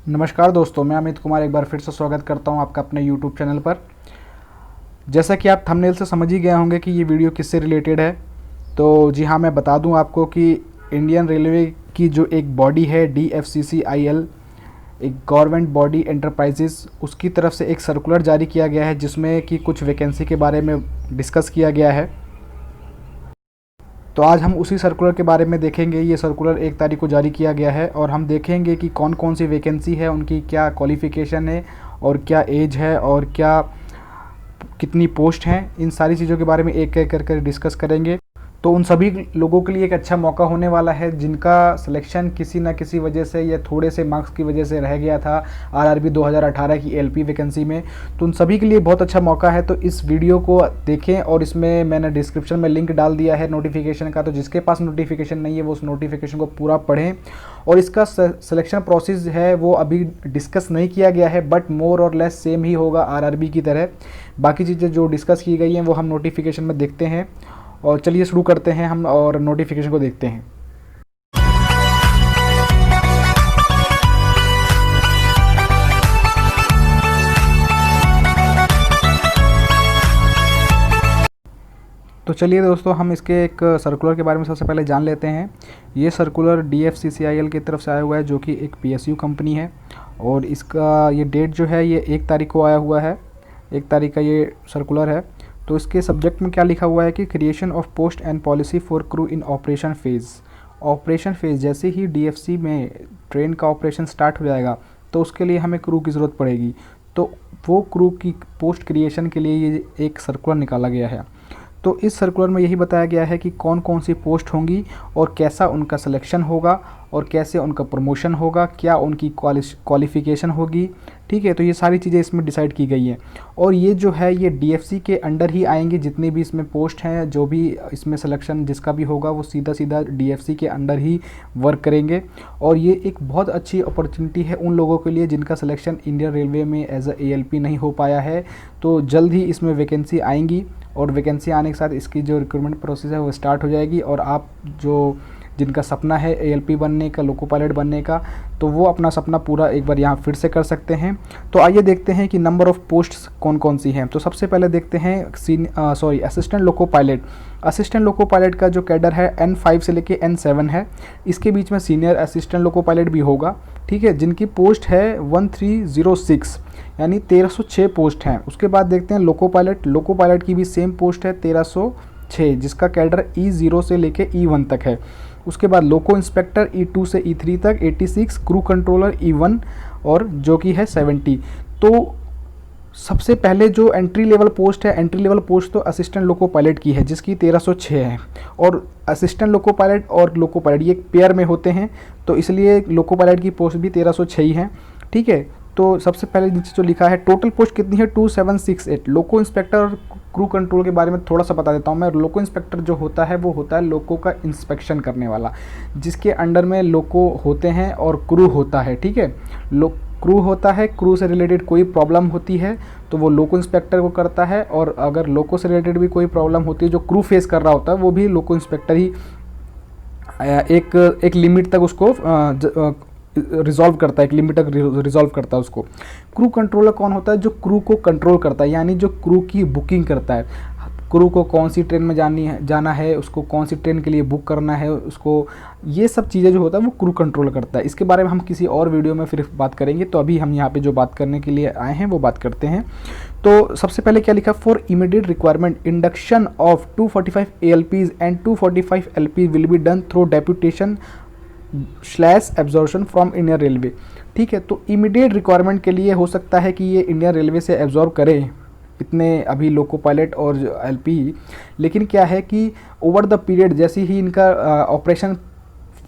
नमस्कार दोस्तों, मैं अमित कुमार एक बार फिर से स्वागत करता हूं आपका अपने YouTube चैनल पर। जैसा कि आप थंबनेल से समझ ही गए होंगे कि ये वीडियो किससे रिलेटेड है। तो जी हाँ, मैं बता दूं आपको कि इंडियन रेलवे की जो एक बॉडी है DFCCIL, एक गवर्नमेंट बॉडी एंटरप्राइजेस, उसकी तरफ से एक सर्कुलर जारी किया गया है जिसमें कि कुछ वैकेंसी के बारे में डिस्कस किया गया है। तो आज हम उसी सर्कुलर के बारे में देखेंगे। ये सर्कुलर 1 तारीख को जारी किया गया है और हम देखेंगे कि कौन कौन सी वैकेंसी है, उनकी क्या क्वालिफ़िकेशन है और क्या एज है और क्या कितनी पोस्ट हैं। इन सारी चीज़ों के बारे में एक एक करके डिस्कस करेंगे। तो उन सभी लोगों के लिए एक अच्छा मौका होने वाला है जिनका सिलेक्शन किसी न किसी वजह से या थोड़े से मार्क्स की वजह से रह गया था RRB 2018 की LP वैकेंसी में। तो उन सभी के लिए बहुत अच्छा मौका है। तो इस वीडियो को देखें और इसमें मैंने डिस्क्रिप्शन में लिंक डाल दिया है नोटिफिकेशन का। तो जिसके पास नोटिफिकेशन नहीं है वो उस नोटिफिकेशन को पूरा पढ़ें। और इसका सिलेक्शन प्रोसेस है वो अभी डिस्कस नहीं किया गया है, बट मोर और लेस सेम ही होगा RRB की तरह। बाकी चीज़ें जो डिस्कस की गई हैं वो हम नोटिफिकेशन में देखते हैं। और चलिए शुरू करते हैं हम और नोटिफिकेशन को देखते हैं। तो चलिए दोस्तों, हम इसके एक सर्कुलर के बारे में सबसे पहले जान लेते हैं। ये सर्कुलर DFCCIL की तरफ से आया हुआ है जो कि एक PSU कंपनी है। और इसका ये डेट जो है ये 1 तारीख को आया हुआ है। 1 तारीख का ये सर्कुलर है। तो इसके सब्जेक्ट में क्या लिखा हुआ है कि creation of post and policy for crew in operation phase. Operation phase जैसे ही DFC में ट्रेन का ऑपरेशन स्टार्ट हो जाएगा तो उसके लिए हमें क्रू की ज़रूरत पड़ेगी। तो वो क्रू की पोस्ट क्रिएशन के लिए ये एक सर्कुलर निकाला गया है। तो इस सर्कुलर में यही बताया गया है कि कौन कौन सी पोस्ट होंगी और कैसा उनका सिलेक्शन होगा और कैसे उनका प्रमोशन होगा, क्या उनकी क्वालिफ़िकेशन होगी। ठीक है, तो ये सारी चीज़ें इसमें डिसाइड की गई हैं। और ये जो है ये DFC के अंडर ही आएंगी। जितनी भी इसमें पोस्ट हैं, जो भी इसमें सिलेक्शन जिसका भी होगा वो सीधा सीधा DFC के अंडर ही वर्क करेंगे। और ये एक बहुत अच्छी अपॉर्चुनिटी है उन लोगों के लिए जिनका सिलेक्शन इंडियन रेलवे में एज अ ALP नहीं हो पाया है। तो जल्द ही इसमें वैकेंसी आएंगी और वैकेंसी आने के साथ इसकी जो रिक्रूटमेंट प्रोसेस है वो स्टार्ट हो जाएगी। और आप जो जिनका सपना है ALP बनने का, लोको पायलट बनने का, तो वो अपना सपना पूरा एक बार यहाँ फिर से कर सकते हैं। तो आइए देखते हैं कि नंबर ऑफ़ पोस्ट्स कौन कौन सी हैं। तो सबसे पहले देखते हैं assistant loco pilot. Assistant loco pilot का जो कैडर है N5 से लेके N7 है। इसके बीच में सीनियर असिस्टेंट लोको पायलट भी होगा। ठीक है, जिनकी पोस्ट है 1306, यानी 1306 पोस्ट हैं। उसके बाद देखते हैं लोको पायलट। लोको पायलट की भी सेम पोस्ट है 1306, जिसका कैडर E0 से लेके E1 तक है। उसके बाद लोको इंस्पेक्टर E2 से E3 तक 86, क्रू कंट्रोलर E1 और जो कि है 70। तो सबसे पहले जो एंट्री लेवल पोस्ट है, एंट्री लेवल पोस्ट तो असिस्टेंट लोको पायलट की है जिसकी 1306 है। और असिस्टेंट लोको पायलट और लोको पायलट ये पेयर में होते हैं, तो इसलिए लोको पायलट की पोस्ट भी 1306 ही है। ठीक है, तो सबसे पहले नीचे जो लिखा है टोटल पोस्ट कितनी है 2768। लोको इंस्पेक्टर और क्रू कंट्रोल के बारे में थोड़ा सा बता देता हूँ मैं। लोको इंस्पेक्टर जो होता है वो होता है लोको का इंस्पेक्शन करने वाला, जिसके अंडर में लोको होते हैं और क्रू होता है। ठीक है, क्रू होता है, क्रू से रिलेटेड कोई प्रॉब्लम होती है तो वो लोको इंस्पेक्टर को करता है। और अगर लोको से रिलेटेड भी कोई प्रॉब्लम होती है जो क्रू फेस कर रहा होता है वो भी लोको इंस्पेक्टर ही एक लिमिट तक उसको रिजॉल्व करता है, एक लिमिट तक रिजॉल्व करता है उसको। क्रू कंट्रोलर कौन होता है? जो क्रू को कंट्रोल करता है, यानी जो क्रू की बुकिंग करता है। क्रू को कौन सी ट्रेन में जाना है, उसको कौन सी ट्रेन के लिए बुक करना है, उसको ये सब चीज़ें जो होता है वो क्रू कंट्रोल करता है। इसके बारे में हम किसी और वीडियो में फिर बात करेंगे। तो अभी हम यहाँ पे जो बात करने के लिए आए हैं वो बात करते हैं। तो सबसे पहले क्या लिखा, for immediate requirement induction of 245 ALPs and 245 LP will be done through deputation / absorption from Indian railway. ठीक है, तो इमीडिएट रिक्वायरमेंट के लिए हो सकता है कि ये इंडियन रेलवे से एब्जॉर्ब करें इतने अभी लोको पायलट और LP। लेकिन क्या है कि ओवर द पीरियड जैसे ही इनका ऑपरेशन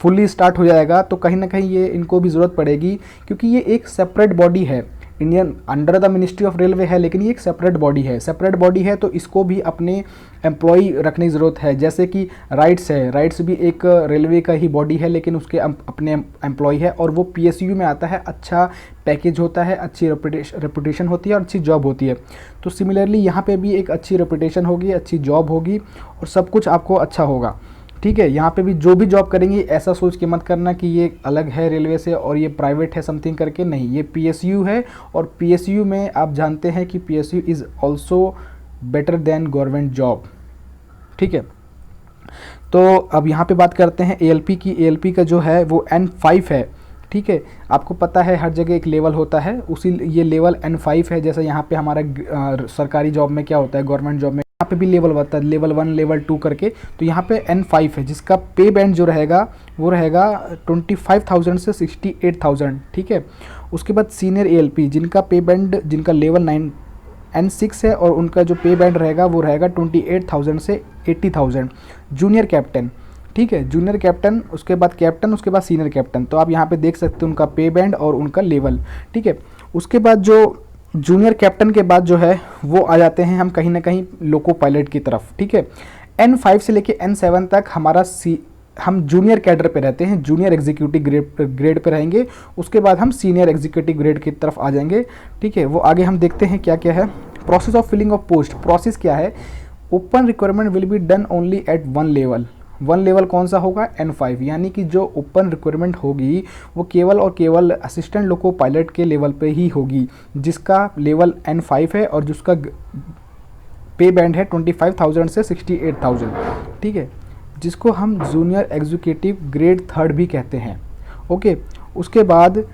फुल्ली स्टार्ट हो जाएगा तो कहीं ना कहीं ये इनको भी ज़रूरत पड़ेगी, क्योंकि ये एक सेपरेट बॉडी है। Indian under the ministry of railway है, लेकिन ये एक सेपरेट बॉडी है। सेपरेट बॉडी है तो इसको भी अपने एम्प्लॉय रखने की ज़रूरत है। जैसे कि राइट्स है, राइट्स भी एक रेलवे का ही बॉडी है, लेकिन उसके अपने एम्प्लॉय है और वो PSU में आता है। अच्छा पैकेज होता है, अच्छी रेपुटेशन होती है और अच्छी जॉब होती है। तो सिमिलरली यहाँ पे भी एक अच्छी रेपुटेशन होगी, अच्छी जॉब होगी और सब कुछ आपको अच्छा होगा। ठीक है। यहाँ पे भी जो भी जॉब करेंगे ऐसा सोच के मत करना कि ये अलग है रेलवे से और ये प्राइवेट है समथिंग करके, नहीं, ये पीएसयू है। और पीएसयू में आप जानते हैं कि PSU is also better than government job, ठीक है। तो अब यहाँ पे बात करते हैं एएलपी की। एएलपी का जो है वो N5 है, ठीक है। आपको पता है हर जगह एक लेवल होता है, उसी ये लेवल N5 है। जैसे यहाँ पे हमारा सरकारी जॉब में क्या होता है, गवर्नमेंट जॉब में यहाँ पे भी लेवल होता है, लेवल 1 लेवल 2 करके। तो यहाँ पे N5 है, जिसका पे बैंड जो रहेगा वो रहेगा 25,000 से 68,000, ठीक है। उसके बाद सीनियर एएलपी जिनका पे बैंड, जिनका लेवल N6 है और उनका जो पे बैंड रहेगा वो रहेगा 28,000 से 80,000। जूनियर कैप्टन, ठीक है, जूनियर कैप्टन, उसके बाद कैप्टन, उसके बाद सीनियर कैप्टन। तो आप यहाँ पे देख सकते हैं उनका पे बैंड और उनका लेवल, ठीक है। उसके बाद जो जूनियर कैप्टन के बाद जो है वो आ जाते हैं हम कहीं ना कहीं लोको पायलट की तरफ, ठीक है। N5 से लेके N7 तक हमारा हम जूनियर कैडर पे रहते हैं, जूनियर एग्जीक्यूटिव ग्रेड पे रहेंगे। उसके बाद हम सीनियर एग्जीक्यूटिव ग्रेड की तरफ आ जाएंगे, ठीक है। वो आगे हम देखते हैं क्या क्या है। Process of filling of post, process क्या है, open requirement will be done only at 1 level. 1 level कौन सा होगा, N5, यानी कि जो ओपन रिक्वायरमेंट होगी वो केवल और केवल असिस्टेंट लोको पायलट के लेवल पे ही होगी, जिसका लेवल N5 है और जिसका पे बैंड है 25,000 से 68,000, ठीक है, जिसको हम जूनियर एग्जीक्यूटिव ग्रेड 3 भी कहते हैं, ओके। उसके बाद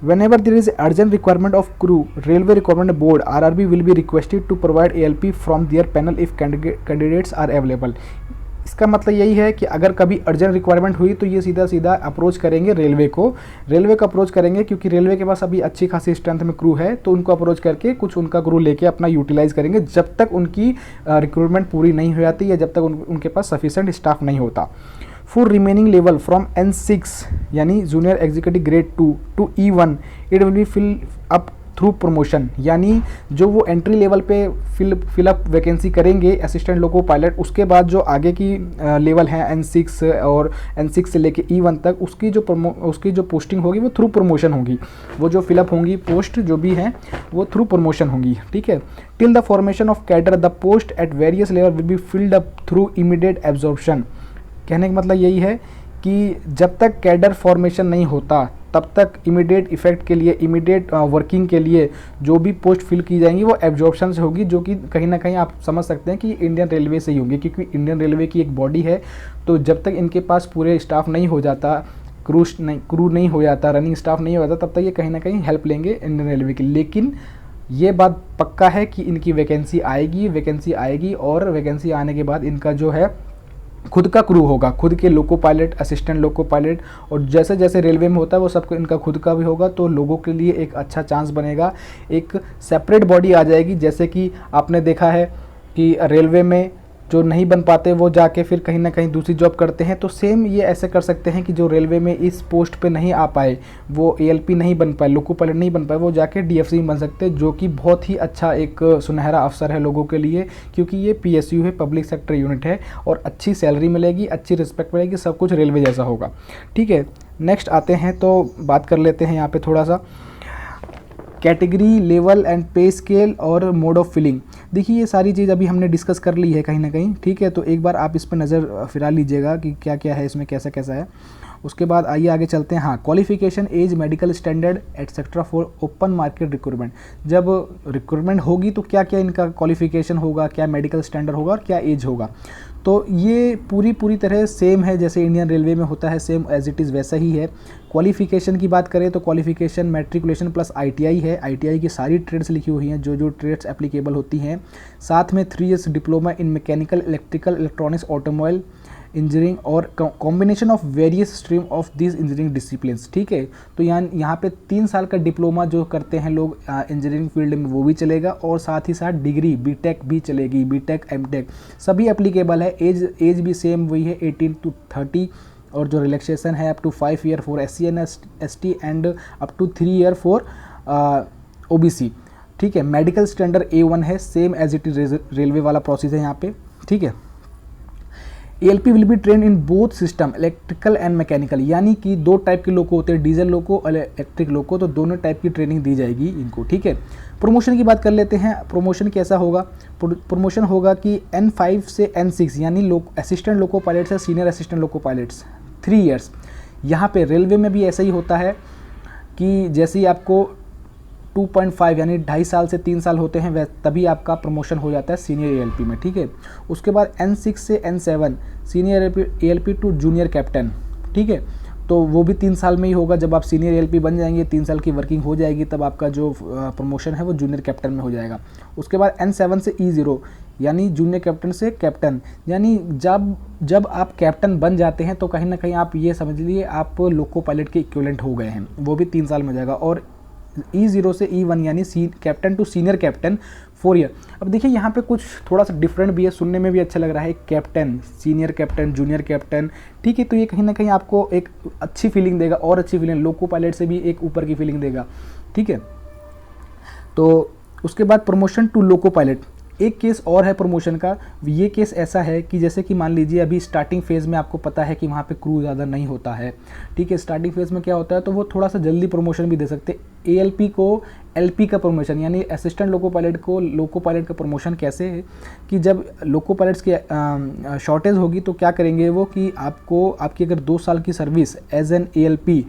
whenever there is urgent requirement of crew, railway requirement board RRB will be requested to provide ALP from their panel if candidates are available। इसका मतलब यही है कि अगर कभी अर्जेंट रिक्वायरमेंट हुई तो ये सीधा सीधा अप्रोच करेंगे रेलवे को अप्रोच करेंगे, क्योंकि रेलवे के पास अभी अच्छी खासी स्ट्रेंथ में क्रू है। तो उनको अप्रोच करके कुछ उनका क्रू लेके अपना यूटिलाइज करेंगे जब तक उनकी रिक्रूटमेंट पूरी नहीं हो जाती या जब तक उनके पास सफिशेंट स्टाफ नहीं होता। For remaining level from N6 यानी junior executive grade 2 to E1 it will be fill up through promotion, यानी जो वो एंट्री लेवल पे फिलअप वैकेंसी करेंगे असिस्टेंट लोको पायलट, उसके बाद जो आगे की लेवल है N6 और N6 से लेके E1 तक उसकी जो पोस्टिंग होगी वो थ्रू प्रमोशन होगी। वो जो फिलअप होंगी पोस्ट जो भी हैं वो थ्रू प्रमोशन होंगी, ठीक है। Till the formation of cadre the post at various level will be filled up through immediate absorption. कहने का मतलब यही है कि जब तक कैडर फॉर्मेशन नहीं होता तब तक इमीडिएट इफेक्ट के लिए, इमीडिएट वर्किंग के लिए जो भी पोस्ट फिल की जाएंगी वो एब्जॉर्प्शन से होगी, जो कि कहीं ना कहीं आप समझ सकते हैं कि इंडियन रेलवे से ही होंगी, क्योंकि इंडियन रेलवे की एक बॉडी है। तो जब तक इनके पास पूरे स्टाफ नहीं हो जाता, क्रू नहीं हो जाता, रनिंग स्टाफ नहीं हो जाता, तब तक ये कहीं ना कहीं हेल्प लेंगे इंडियन रेलवे की। लेकिन ये बात पक्का है कि इनकी वैकेंसी आएगी और वैकेंसी आने के बाद इनका जो है खुद का क्रू होगा, खुद के loco pilot, assistant loco pilot, और जैसे जैसे रेलवे में होता है वो सबको इनका खुद का भी होगा। तो लोगों के लिए एक अच्छा चांस बनेगा, एक सेपरेट बॉडी आ जाएगी। जैसे कि आपने देखा है कि रेलवे में जो नहीं बन पाते वो जाके फिर कहीं ना कहीं दूसरी जॉब करते हैं, तो सेम ये ऐसे कर सकते हैं कि जो रेलवे में इस पोस्ट पे नहीं आ पाए, वो एएलपी नहीं बन पाए, लोको पायलट नहीं बन पाए, वो जाके डीएफसी में बन सकते हैं, जो कि बहुत ही अच्छा एक सुनहरा अवसर है लोगों के लिए, क्योंकि ये पीएसयू है, पब्लिक सेक्टर यूनिट है, और अच्छी सैलरी मिलेगी, अच्छी रिस्पेक्ट मिलेगी, सब कुछ रेलवे जैसा होगा, ठीक है। नेक्स्ट आते हैं तो बात कर लेते हैं यहाँ पर थोड़ा सा कैटेगरी, लेवल एंड पे स्केल और मोड ऑफ फिलिंग। देखिए ये सारी चीज़ अभी हमने डिस्कस कर ली है कहीं ना कहीं, ठीक है। तो एक बार आप इस पर नज़र फिरा लीजिएगा कि क्या क्या है इसमें, कैसा कैसा है। उसके बाद आइए आगे चलते हैं। हाँ, qualification, age, medical standard etcetera for open market recruitment. जब रिक्रूटमेंट होगी तो क्या क्या इनका क्वालिफिकेशन होगा, क्या मेडिकल स्टैंडर्ड होगा और क्या एज होगा। तो ये पूरी तरह सेम है जैसे इंडियन रेलवे में होता है, सेम एज इट इज़ वैसा ही है। क्वालिफिकेशन की बात करें तो क्वालिफिकेशन मैट्रिकुलेशन प्लस आईटीआई है। आईटीआई की सारी ट्रेड्स लिखी हुई हैं, जो ट्रेड्स एप्लीकेबल होती हैं। साथ में 3 years diploma in mechanical, electrical, electronics, automobile engineering और combination of various stream of this engineering disciplines, ठीक है। तो यहाँ पे 3 साल का डिप्लोमा जो करते हैं लोग इंजीनियरिंग फील्ड में वो भी चलेगा, और साथ ही साथ डिग्री बीटेक भी चलेगी, बीटेक एमटेक सभी एप्लीकेबल है। एज भी सेम वही है 18 to 30, और जो रिलैक्सेशन है up to 5 year for SC and ST and up to 3 year for OBC, ठीक है। मेडिकल स्टैंडर्ड A1 है, same as it is railway वाला प्रोसेस है यहाँ पे, ठीक है। ALP will be train in both system electrical and mechanical, यानी कि दो टाइप के लोको होते हैं, डीजल लोको और इलेक्ट्रिक लोको, तो दोनों टाइप की ट्रेनिंग दी जाएगी इनको, ठीक है। प्रमोशन की बात कर लेते हैं। प्रमोशन कैसा होगा? प्रमोशन होगा कि N5 से N6 यानी असिस्टेंट लोको पायलट से senior assistant loco pilots 3 years. यहाँ पे रेलवे में भी ऐसा ही होता है कि जैसे ही आपको 2.5 यानी 2.5 साल से 3 साल होते हैं वह तभी आपका प्रमोशन हो जाता है सीनियर ALP में, ठीक है। उसके बाद N6 से N7 senior ALP to junior captain, ठीक है। तो वो भी 3 साल में ही होगा। जब आप सीनियर ALP बन जाएंगे, 3 साल की वर्किंग हो जाएगी, तब आपका जो प्रमोशन है वो जूनियर कैप्टन में हो जाएगा। उसके बाद N7 से E0 यानी जूनियर कैप्टन से कैप्टन, यानी जब आप कैप्टन बन जाते हैं तो कहीं ना कहीं आप ये समझ लीजिए आप लोको पायलट के इक्विवेलेंट हो गए हैं, वो भी 3 साल में हो जाएगा। और E0 से E1 यानी captain to senior captain 4 year. अब देखिए यहाँ पे कुछ थोड़ा सा डिफरेंट भी है, सुनने में भी अच्छा लग रहा है, captain, senior captain, junior captain, ठीक है। तो ये कहीं ना कहीं आपको एक अच्छी फीलिंग देगा, और अच्छी फीलिंग, लोको पायलट से भी एक ऊपर की फीलिंग देगा, ठीक है। तो उसके बाद प्रमोशन टू लोको पायलट, एक केस और है प्रमोशन का। ये केस ऐसा है कि जैसे कि मान लीजिए अभी स्टार्टिंग फेज़ में आपको पता है कि वहाँ पे क्रू ज़्यादा नहीं होता है, ठीक है। स्टार्टिंग फेज़ में क्या होता है, तो वो थोड़ा सा जल्दी प्रमोशन भी दे सकते हैं। ALP को LP का प्रमोशन यानी असिस्टेंट लोको पायलट को लोको पायलट का प्रमोशन कैसे है कि जब लोको पायलट्स की शॉर्टेज होगी तो क्या करेंगे वो कि आपकी अगर 2 साल की सर्विस एज एन ALP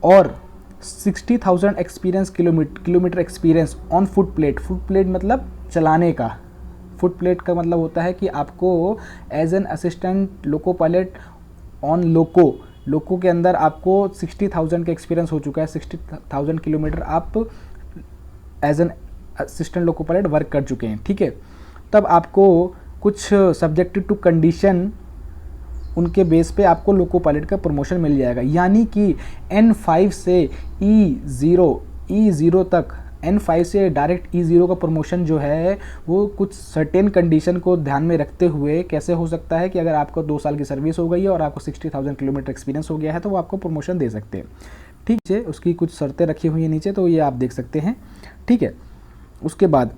और 60,000 experience kilometre experience on foot plate मतलब चलाने का, फुट प्लेट का मतलब होता है कि आपको as an assistant loco pilot on loco के अंदर आपको 60,000 का एक्सपीरियंस हो चुका है, 60,000 किलोमीटर आप as an assistant loco pilot work कर चुके हैं, ठीक है। तब आपको कुछ सब्जेक्टेड टू कंडीशन उनके बेस पे आपको लोको पायलट का प्रमोशन मिल जाएगा, यानी कि N5 से E0 तक, N5 से डायरेक्ट E0 का प्रमोशन जो है वो कुछ सर्टेन कंडीशन को ध्यान में रखते हुए कैसे हो सकता है कि अगर आपको 2 साल की सर्विस हो गई है और आपको 60,000 किलोमीटर एक्सपीरियंस हो गया है तो वो आपको प्रमोशन दे सकते हैं, ठीक है। उसकी कुछ शर्तें रखी हुई है नीचे, तो ये आप देख सकते हैं, ठीक है। उसके बाद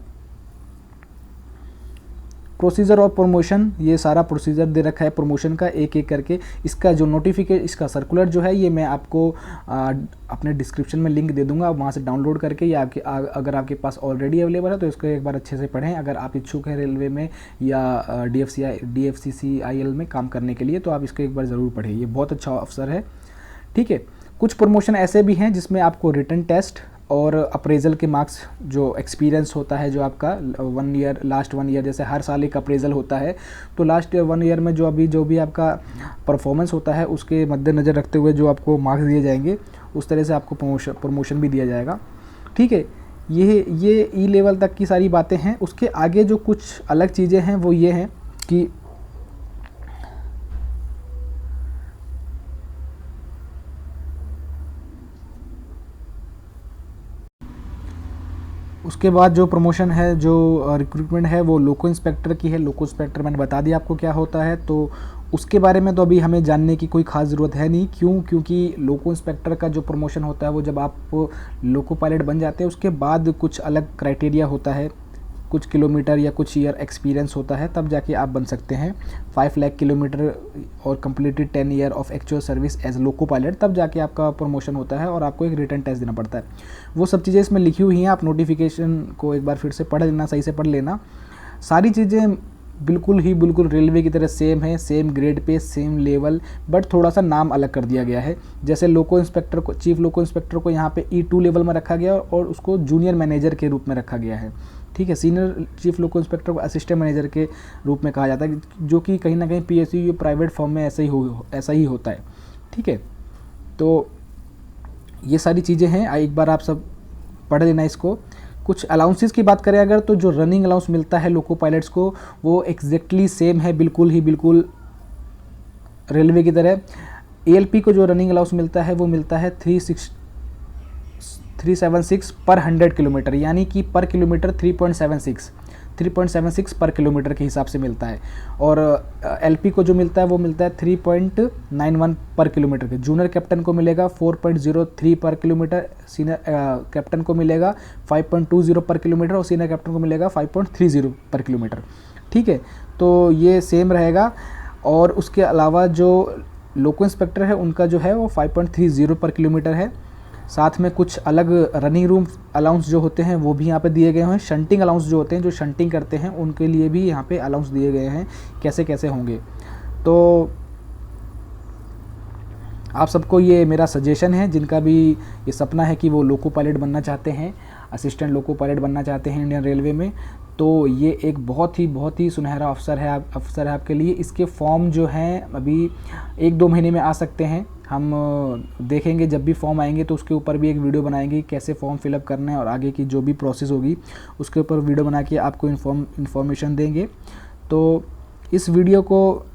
प्रोसीजर और प्रमोशन, ये सारा प्रोसीजर दे रखा है प्रमोशन का एक एक करके। इसका जो नोटिफिकेशन, इसका सर्कुलर जो है ये मैं आपको अपने डिस्क्रिप्शन में लिंक दे दूंगा, वहाँ से डाउनलोड करके, या अगर आपके पास ऑलरेडी अवेलेबल है तो इसको एक बार अच्छे से पढ़ें। अगर आप इच्छुक हैं रेलवे में या DFCCIL में काम करने के लिए तो आप इसको एक बार ज़रूर पढ़ें, ये बहुत अच्छा अवसर है, ठीक है। कुछ प्रमोशन ऐसे भी हैं जिसमें आपको रिटन टेस्ट और अप्रेजल के मार्क्स, जो एक्सपीरियंस होता है जो आपका 1 ईयर, लास्ट 1 ईयर, जैसे हर साल एक अप्रेजल होता है, तो लास्ट 1 ईयर में जो भी आपका परफॉर्मेंस होता है उसके मद्देनज़र रखते हुए जो आपको मार्क्स दिए जाएंगे, उस तरह से आपको प्रमोशन भी दिया जाएगा, ठीक है। ये E लेवल तक की सारी बातें हैं। उसके आगे जो कुछ अलग चीज़ें हैं वो ये हैं कि उसके बाद जो प्रमोशन है, जो रिक्रूटमेंट है वो लोको इंस्पेक्टर की है। लोको इंस्पेक्टर मैंने बता दिया आपको क्या होता है, तो उसके बारे में तो अभी हमें जानने की कोई ख़ास ज़रूरत है नहीं। क्योंकि लोको इंस्पेक्टर का जो प्रमोशन होता है वो जब आप लोको पायलट बन जाते हैं उसके बाद कुछ अलग क्राइटेरिया होता है, कुछ किलोमीटर या कुछ ईयर एक्सपीरियंस होता है, तब जाके आप बन सकते हैं 5 लाख किलोमीटर और completed 10 year of actual service as loco pilot, तब जाके आपका प्रमोशन होता है और आपको एक रिटन टेस्ट देना पड़ता है। वो सब चीज़ें इसमें लिखी हुई हैं, आप नोटिफिकेशन को एक बार फिर से पढ़ लेना, सही से पढ़ लेना। सारी चीज़ें बिल्कुल रेलवे की तरह सेम है, same grade pay, same level, but थोड़ा सा नाम अलग कर दिया गया है। जैसे लोको इंस्पेक्टर को, चीफ लोको इंस्पेक्टर को यहाँ पे E2 लेवल में रखा गया और उसको जूनियर मैनेजर के रूप में रखा गया है, ठीक है। सीनियर चीफ लोको इंस्पेक्टर को असिस्टेंट मैनेजर के रूप में कहा जाता है, जो कि कहीं ना कहीं PSU प्राइवेट फॉर्म में ऐसा ही होता है, ठीक है। तो ये सारी चीज़ें हैं, एक बार आप सब पढ़ लेना इसको। कुछ अलाउंसेस की बात करें अगर, तो जो रनिंग अलाउंस मिलता है लोको पायलट्स को वो एग्जैक्टली सेम है, बिल्कुल रेलवे की तरह। ALP को जो रनिंग अलाउंस मिलता है वो मिलता है 376 पर 100 किलोमीटर, यानी कि पर किलोमीटर 3.76 पर किलोमीटर के हिसाब से मिलता है। और LP को जो मिलता है वो मिलता है 3.91 पर किलोमीटर के। जूनियर कैप्टन को मिलेगा 4.03 पर किलोमीटर, सीनियर कैप्टन को मिलेगा 5.20 पर किलोमीटर और सीनियर कैप्टन को मिलेगा 5.30 पर किलोमीटर, ठीक है। तो ये सेम रहेगा। और उसके अलावा जो लोको इंस्पेक्टर है उनका जो है वो 5.30 पर किलोमीटर है। साथ में कुछ अलग रनिंग रूम अलाउंस जो होते हैं वो भी यहाँ पे दिए गए हैं। शंटिंग अलाउंस जो होते हैं, जो शंटिंग करते हैं, उनके लिए भी यहाँ पे अलाउंस दिए गए हैं कैसे कैसे होंगे। तो आप सबको ये मेरा सजेशन है, जिनका भी ये सपना है कि वो लोको पायलट बनना चाहते हैं, असिस्टेंट लोको पायलट बनना चाहते हैं इंडियन रेलवे में, तो ये एक बहुत ही सुनहरा अवसर है आपके लिए। इसके फॉर्म जो हैं अभी 1-2 महीने में आ सकते हैं। हम देखेंगे जब भी फॉर्म आएंगे तो उसके ऊपर भी एक वीडियो बनाएंगे कैसे फॉर्म फिलअप करना है, और आगे की जो भी प्रोसेस होगी उसके ऊपर वीडियो बना के आपको इन्फॉर्मेशन देंगे। तो इस वीडियो को